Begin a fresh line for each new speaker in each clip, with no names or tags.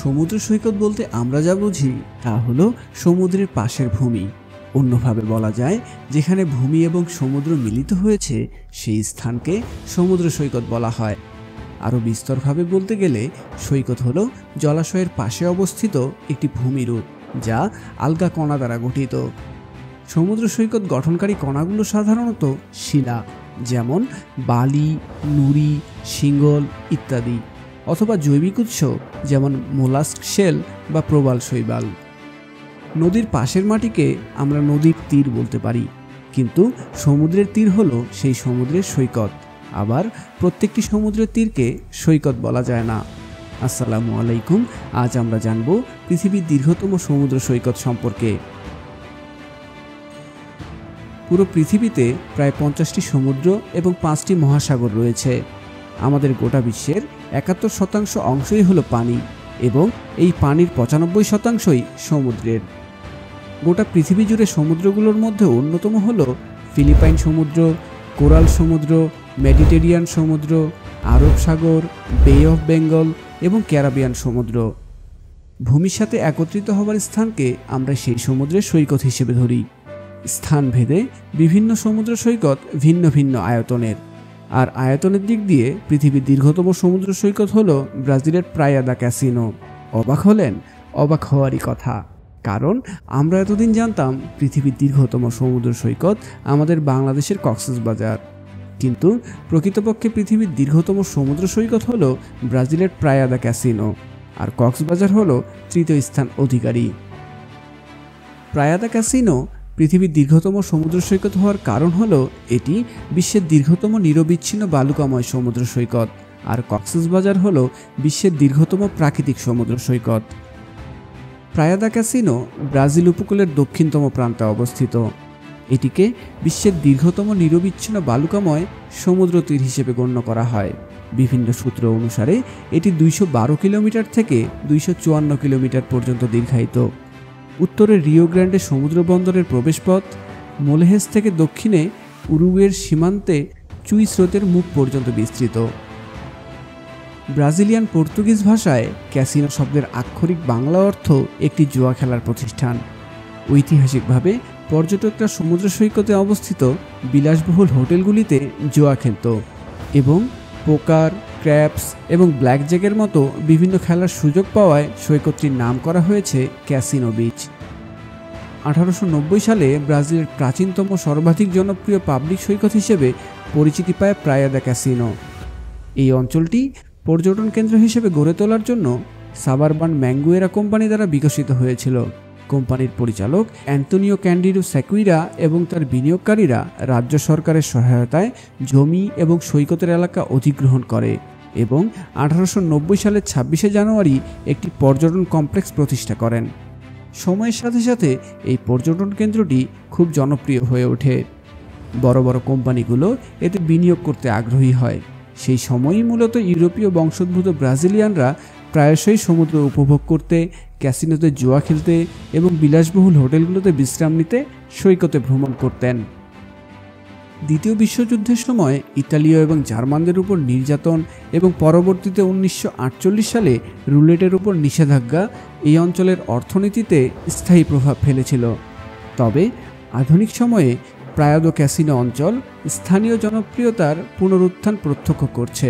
সমুদ্র সৈকত বলতে আমরা যা বুঝি তা হলো সমুদ্রের পাশের ভূমি। অন্যভাবে বলা যায়, যেখানে ভূমি এবং সমুদ্র মিলিত হয়েছে সেই স্থানকে সমুদ্র সৈকত বলা হয়। আরও বিস্তরভাবে বলতে গেলে সৈকত হলো জলাশয়ের পাশে অবস্থিত একটি ভূমিরূপ, যা আলগা কণা দ্বারা গঠিত। সমুদ্র সৈকত গঠনকারী কণাগুলো সাধারণত শিলা, যেমন বালি, নুড়ি, শিঙ্গল ইত্যাদি, অথবা জৈবিক উৎস যেমন মোলাস্ক শেল বা প্রবাল শৈবাল। নদীর পাশের মাটিকে আমরা নদীর তীর বলতে পারি, কিন্তু সমুদ্রের তীর হলো সেই সমুদ্রের সৈকত। আবার প্রত্যেকটি সমুদ্রের তীরকে সৈকত বলা যায় না। আসসালামু আলাইকুম। আজ আমরা জানব পৃথিবীর দীর্ঘতম সমুদ্র সৈকত সম্পর্কে। পুরো পৃথিবীতে প্রায় 50টি সমুদ্র এবং 5টি মহাসাগর রয়েছে। আমাদের গোটা বিশ্বের 71% অংশই হলো পানি, এবং এই পানির 95%ই সমুদ্রের। গোটা পৃথিবী জুড়ে সমুদ্রগুলোর মধ্যে অন্যতম হলো ফিলিপাইন সমুদ্র, কোরাল সমুদ্র, মেডিটেরিয়ান সমুদ্র, আরব সাগর, বে অফ বেঙ্গল এবং ক্যারিবিয়ান সমুদ্র। ভূমির সাথে একত্রিত হওয়ার স্থানকে আমরা সেই সমুদ্রের সৈকত হিসেবে ধরি। স্থানভেদে বিভিন্ন সমুদ্র সৈকত ভিন্ন ভিন্ন আয়তনের, আর আয়তনের দিক দিয়ে পৃথিবীর দীর্ঘতম সমুদ্র সৈকত হলো ব্রাজিলের প্রায়া দা ক্যাসিনো। অবাক হলেন? অবাক হওয়ারই কথা, কারণ আমরা এতদিন জানতাম পৃথিবীর দীর্ঘতম সমুদ্র সৈকত আমাদের বাংলাদেশের কক্সবাজার, কিন্তু প্রকৃতপক্ষে পৃথিবীর দীর্ঘতম সমুদ্র সৈকত হলো ব্রাজিলের প্রায়া দা ক্যাসিনো, আর কক্সবাজার হলো তৃতীয় স্থান অধিকারী। প্রায়া দা ক্যাসিনো পৃথিবীর দীর্ঘতম সমুদ্র সৈকত হওয়ার কারণ হলো এটি বিশ্বের দীর্ঘতম নিরবিচ্ছিন্ন বালুকাময় সমুদ্র সৈকত, আর কক্সবাজার হলো বিশ্বের দীর্ঘতম প্রাকৃতিক সমুদ্র সৈকত। প্রায়া দা ক্যাসিনো ব্রাজিল উপকূলের দক্ষিণতম প্রান্তে অবস্থিত। এটিকে বিশ্বের দীর্ঘতম নিরবিচ্ছিন্ন বালুকাময় সমুদ্র তীর হিসেবে গণ্য করা হয়। বিভিন্ন সূত্র অনুসারে এটি 212 কিলোমিটার থেকে 254 কিলোমিটার পর্যন্ত দীর্ঘায়িত। উত্তরে রিও গ্র্যান্ডে সমুদ্র বন্দরের প্রবেশপথ, মোলেহেস থেকে দক্ষিণে উরুগুয়ের সীমান্তে চুই স্রোতের মুখ পর্যন্ত বিস্তৃত। ব্রাজিলিয়ান পর্তুগিজ ভাষায় ক্যাসিনো শব্দের আক্ষরিক বাংলা অর্থ একটি জুয়া খেলার প্রতিষ্ঠান। ঐতিহাসিকভাবে পর্যটকরা সমুদ্র সৈকতে অবস্থিত বিলাসবহুল হোটেলগুলিতে জুয়া খেলত, এবং পোকার, ক্র্যাপস এবং ব্ল্যাকজ্যাকের মতো বিভিন্ন খেলার সুযোগ পাওয়ায় সৈকতটির নাম করা হয়েছে ক্যাসিনো বিচ। 1890 সালে ব্রাজিলের প্রাচীনতম সর্বাধিক জনপ্রিয় পাবলিক সৈকত হিসেবে পরিচিতি পায় প্রায়া দা ক্যাসিনো। এই অঞ্চলটি পর্যটন কেন্দ্র হিসেবে গড়ে তোলার জন্য সাবারবান ম্যাঙ্গুয়েরা কোম্পানি দ্বারা বিকশিত হয়েছিল। কোম্পানির পরিচালক অ্যান্তোনিও ক্যান্ডিডো সেকুইরা এবং তার বিনিয়োগকারীরা রাজ্য সরকারের সহায়তায় জমি এবং সৈকতের এলাকা অধিগ্রহণ করে, এবং 1890 সালের 26শে জানুয়ারি একটি পর্যটন কমপ্লেক্স প্রতিষ্ঠা করেন। সময়ের সাথে সাথে এই পর্যটন কেন্দ্রটি খুব জনপ্রিয় হয়ে ওঠে। বড় বড় কোম্পানিগুলো এতে বিনিয়োগ করতে আগ্রহী হয়। সেই সময়ই মূলত ইউরোপীয় বংশোদ্ভূত ব্রাজিলিয়ানরা প্রায়শই সমুদ্র উপভোগ করতে, ক্যাসিনোতে জুয়া খেলতে এবং বিলাসবহুল হোটেলগুলোতে বিশ্রাম নিতে সৈকতে ভ্রমণ করতেন। দ্বিতীয় বিশ্বযুদ্ধের সময় ইতালীয় এবং জার্মানদের উপর নির্যাতন এবং পরবর্তীতে 1948 সালে রুলেটের উপর নিষেধাজ্ঞা এই অঞ্চলের অর্থনীতিতে স্থায়ী প্রভাব ফেলেছিল। তবে আধুনিক সময়ে প্রায়া দা ক্যাসিনো অঞ্চল স্থানীয় জনপ্রিয়তার পুনরুত্থান প্রত্যক্ষ করছে।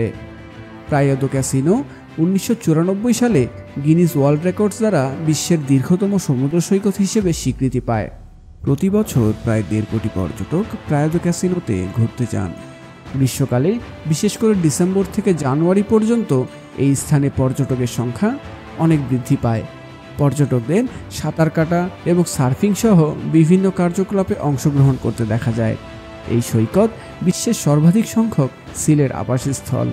প্রায়া দা ক্যাসিনো 1994 সালে গিনিস ওয়ার্ল্ড রেকর্ডস দ্বারা বিশ্বের দীর্ঘতম সমুদ্র সৈকত হিসেবে স্বীকৃতি পায়। প্রতি বছর প্রায় 1.5 কোটি পর্যটক প্রায়া দা ক্যাসিনোতে ঘুরতে যান। গ্রীষ্মকালে, বিশেষ করে ডিসেম্বর থেকে জানুয়ারি পর্যন্ত এই স্থানে পর্যটকের সংখ্যা অনেক বৃদ্ধি পায়। পর্যটকদের সাঁতার কাটা এবং সার্ফিং সহ বিভিন্ন কার্যকলাপে অংশগ্রহণ করতে দেখা যায়। এই সৈকত বিশ্বের সর্বাধিক সংখ্যক সিলের আবাসস্থল।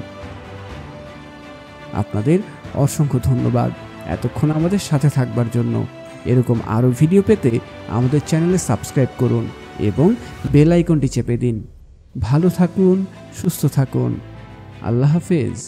আপনাদের অসংখ্য ধন্যবাদ এতক্ষণ আমাদের সাথে থাকবার জন্য। এরকম আরও ভিডিও পেতে আমাদের চ্যানেলে সাবস্ক্রাইব করুন এবং বেল আইকনটি চেপে দিন। ভালো থাকুন, সুস্থ থাকুন। আল্লাহ হাফেজ।